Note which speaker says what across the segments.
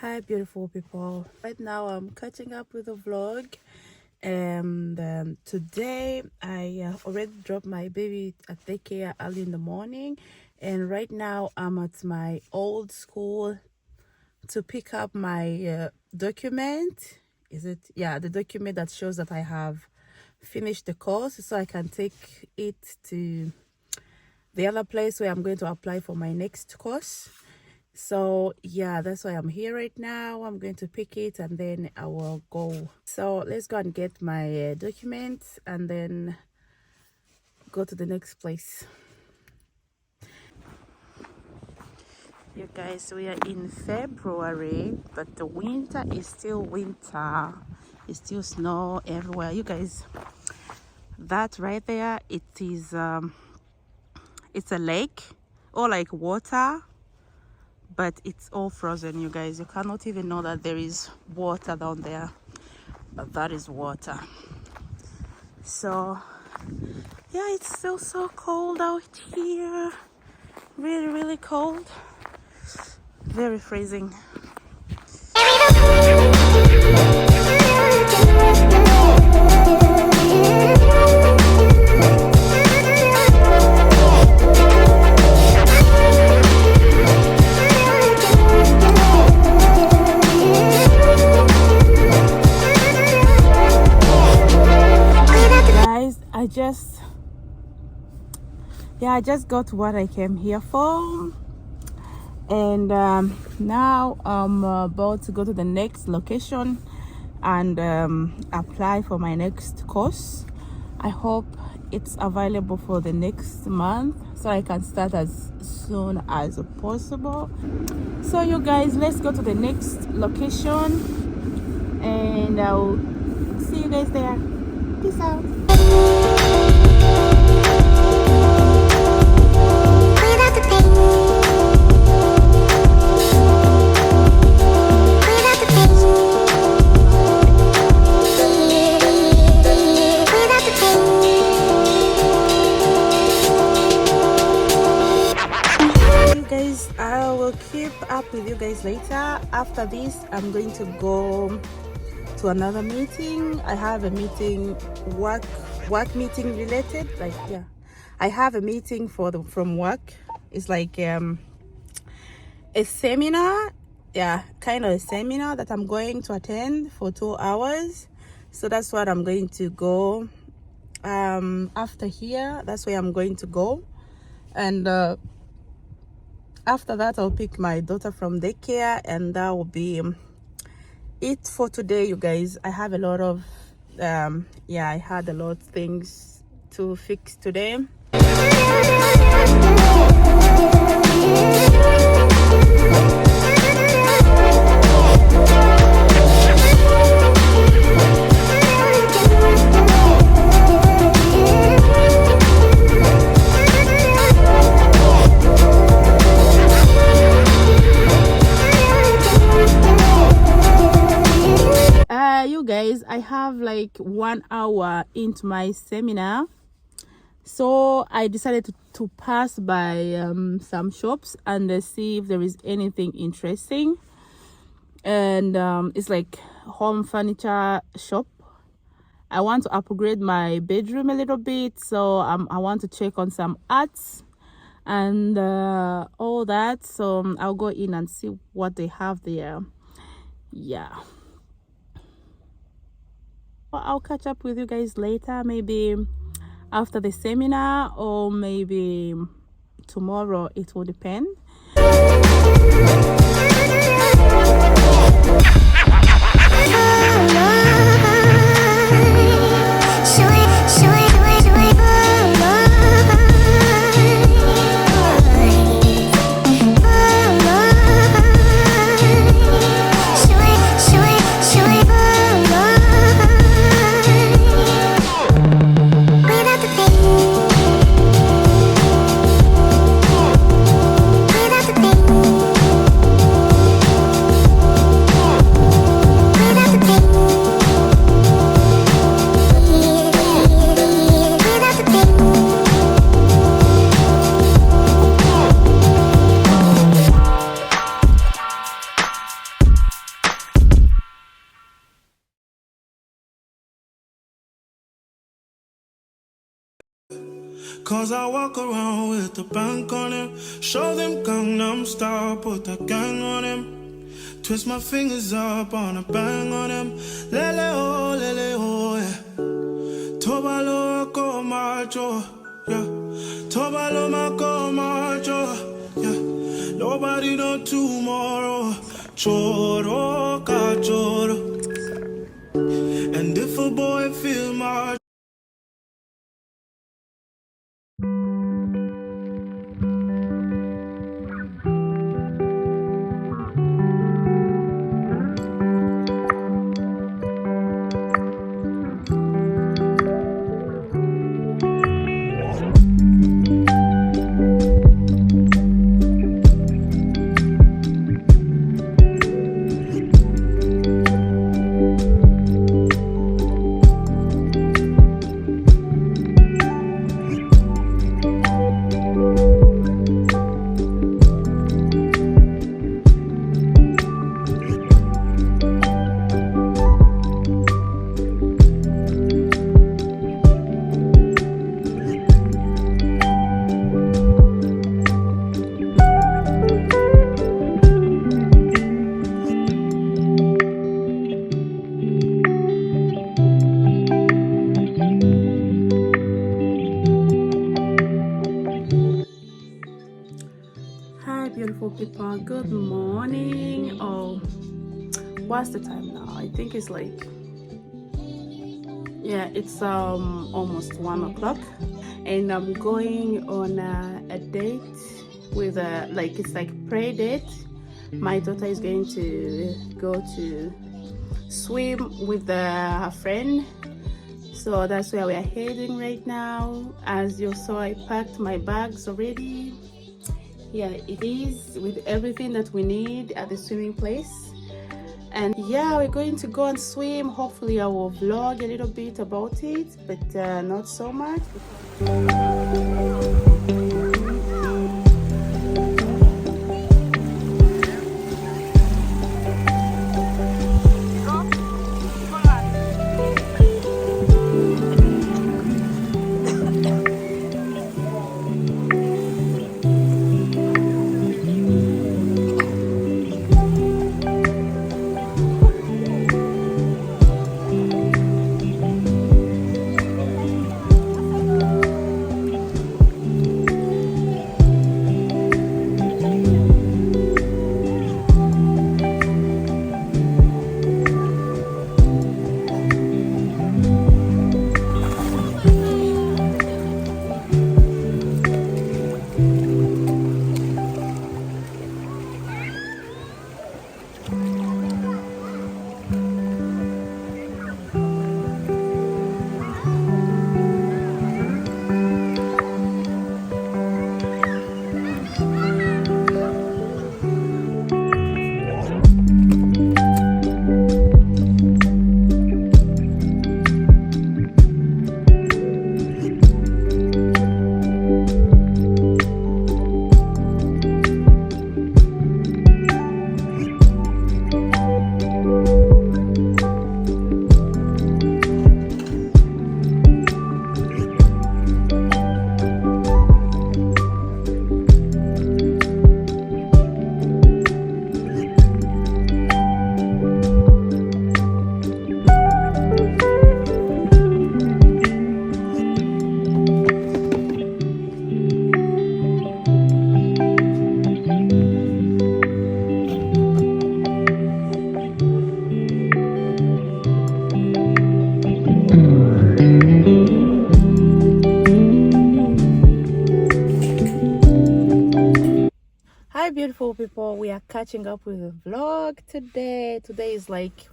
Speaker 1: Hi, beautiful people. Right now, I'm catching up with the vlog, and today I already dropped my baby at daycare early in the morning, and right now I'm at my old school to pick up my document. Is it? Yeah, the document that shows that I have finished the course, so I can take it to the other place where I'm going to apply for my next course. So yeah, that's why I'm here right now. I'm going to pick it and then I will go. So let's go and get my documents and then go to the next place. You guys, we are in February, but the winter is still winter. It's still snow everywhere. You guys, that right there, it's a lake or like water, but it's all frozen. You guys, you cannot even know that there is water down there, but that is water. So yeah, it's still so cold out here, really cold, very freezing. I just got what I came here for, and now I'm about to go to the next location and apply for my next course. I hope it's available for the next month so I can start as soon as possible. So you guys, let's go to the next location and I'll see you guys there. Peace out. I will keep up with you guys later. After this, I'm going to go to another meeting. I have a meeting, work meeting related. Like, yeah, I have a meeting from work. It's like a seminar. Yeah, kind of a seminar that I'm going to attend for 2 hours. So that's what I'm going to go after here. That's where I'm going to go, and after that I'll pick my daughter from daycare, and that will be it for today. You guys, I have a lot of I had a lot of things to fix today. You guys, I have like 1 hour into my seminar, so I decided to pass by some shops and see if there is anything interesting. And it's like home furniture shop. I want to upgrade my bedroom a little bit, so I want to check on some arts and all that. So I'll go in and see what they have there. Yeah, I'll catch up with you guys later, maybe after the seminar or maybe tomorrow. It will depend.
Speaker 2: Cause I walk around with the bank on him. Show them Gangnam Style, put the gang on him. Twist my fingers up on a bang on him. Lele oh, yeah. Tobalo ko macho, yeah. Tobalo mako macho, yeah. Nobody know tomorrow. Choro ka choro. And if a boy feel my
Speaker 1: Hi beautiful people, good morning. Oh, what's the time now? I think it's like, yeah, it's almost 1 o'clock, and I'm going on a date with it's like play date. My daughter is going to go to swim with her friend, so that's where we are heading right now. As you saw, I packed my bags already. Yeah, it is with everything that we need at the swimming place. And yeah, we're going to go and swim. Hopefully I will vlog a little bit about it, but not so much. Hi beautiful people, we are catching up with the vlog today. Today is like,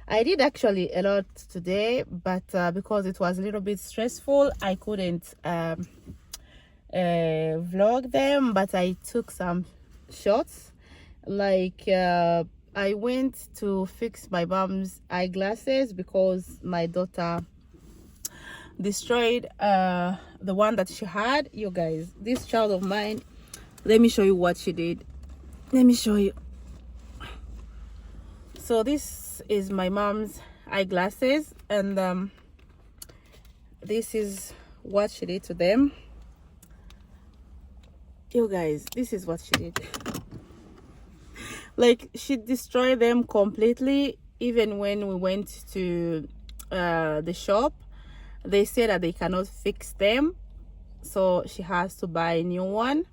Speaker 1: I did actually a lot today, but because it was a little bit stressful, I couldn't vlog them, but I took some shots. Like I went to fix my mom's eyeglasses because my daughter destroyed the one that she had. You guys, this child of mine, let me show you what she did. Let me show you. So this is my mom's eyeglasses, and this is what she did to them. You guys, this is what she did. Like, she destroyed them completely. Even when we went to the shop, they said that they cannot fix them, so she has to buy a new one.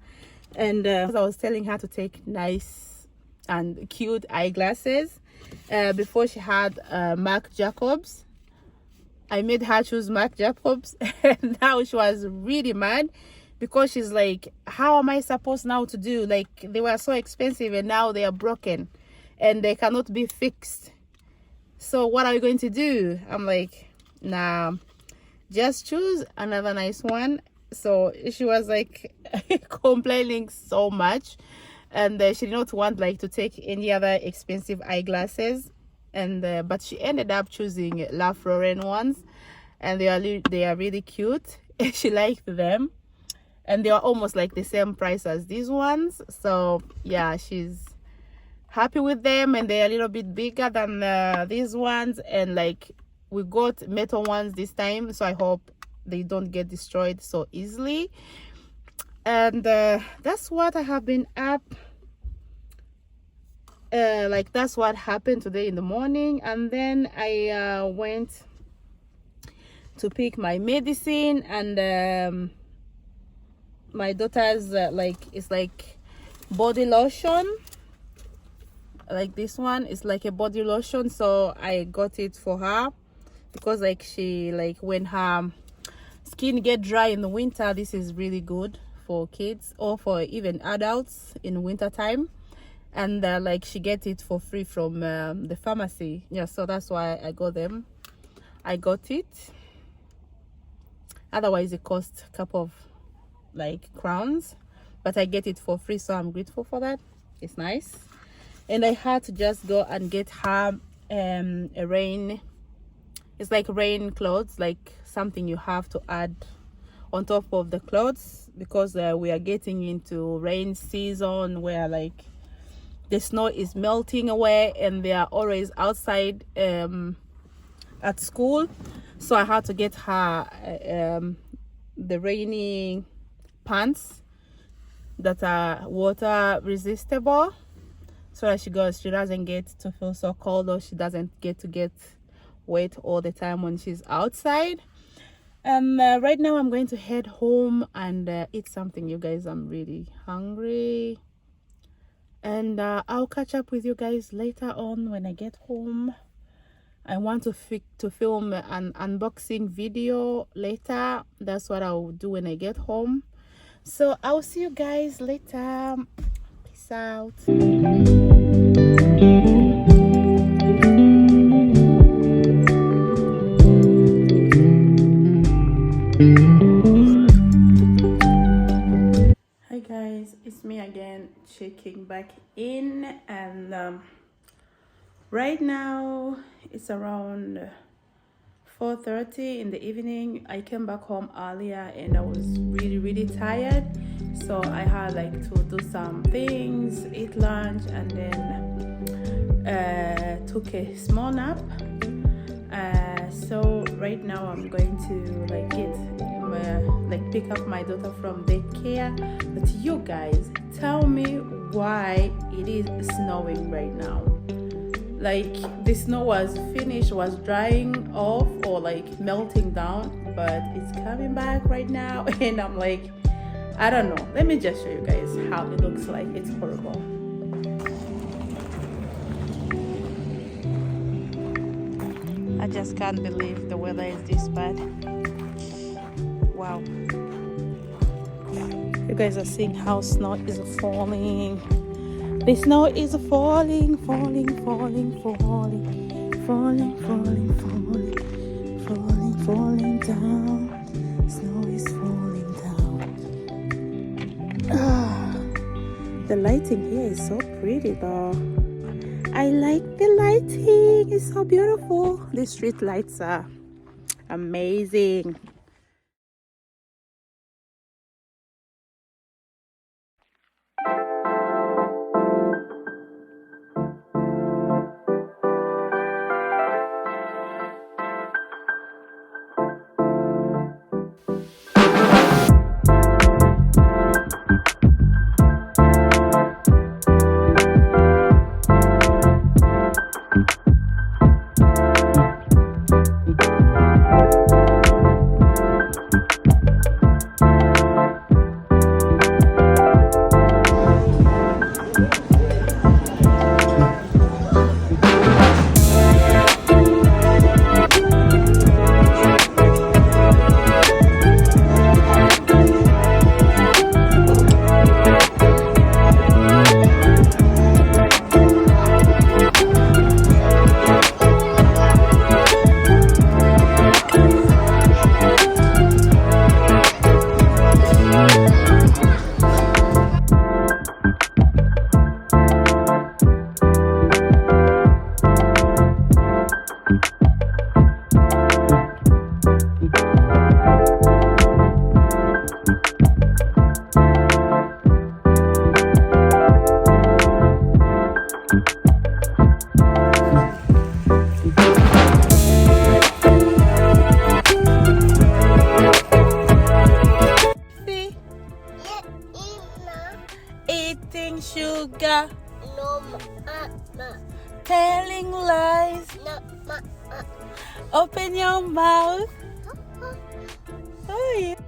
Speaker 1: And I was telling her to take nice and cute eyeglasses. Before she had Marc Jacobs. I made her choose Marc Jacobs, and now she was really mad because she's like, how am I supposed now to do? Like, they were so expensive and now they are broken and they cannot be fixed. So what are we going to do? I'm like, nah, just choose another nice one. So she was like complaining so much, and she did not want like to take any other expensive eyeglasses. And but she ended up choosing La Florent ones, and they are really cute. She liked them, and they are almost like the same price as these ones. So yeah, she's happy with them, and they're a little bit bigger than these ones. And like, we got metal ones this time, so I hope they don't get destroyed so easily. And that's what I have been up. Like, that's what happened today in the morning. And then I went to pick my medicine, and my daughter's like, it's like body lotion. Like, this one is like a body lotion, so I got it for her because like, she like, when her skin get dry in the winter, this is really good for kids or for even adults in winter time. And like, she get it for free from the pharmacy. Yeah, so that's why I got it. Otherwise it costs a couple of like crowns, but I get it for free, so I'm grateful for that. It's nice. And I had to just go and get her a rain, it's like rain clothes, like something you have to add on top of the clothes, because we are getting into rain season where like the snow is melting away and they are always outside at school. So I had to get her the rainy pants that are water resistible, so that she doesn't get to feel so cold, or she doesn't get wet all the time when she's outside. And right now I'm going to head home and eat something, you guys. I'm really hungry. And I'll catch up with you guys later on when I get home. I want to film an unboxing video later. That's what I'll do when I get home. So I'll see you guys later. Peace out. Hi guys, it's me again, checking back in. And right now it's around 4:30 in the evening. I came back home earlier and I was really tired, so I had like to do some things, eat lunch, and then took a small nap. So right now I'm going to like pick up my daughter from daycare. But you guys, tell me why it is snowing right now. Like, the snow was finished, was drying off or like melting down, but it's coming back right now. And I'm like, I don't know. Let me just show you guys how it looks like. It's horrible. I just can't believe the weather is this bad. Wow. You guys are seeing how snow is falling. The snow is falling down. Snow is falling down. The lighting here is so pretty though. I like the lighting. It's so beautiful. The street lights are amazing. Eating sugar.
Speaker 3: No, ma.
Speaker 1: Telling lies.
Speaker 3: No, ma.
Speaker 1: Open your mouth. Oh, yeah.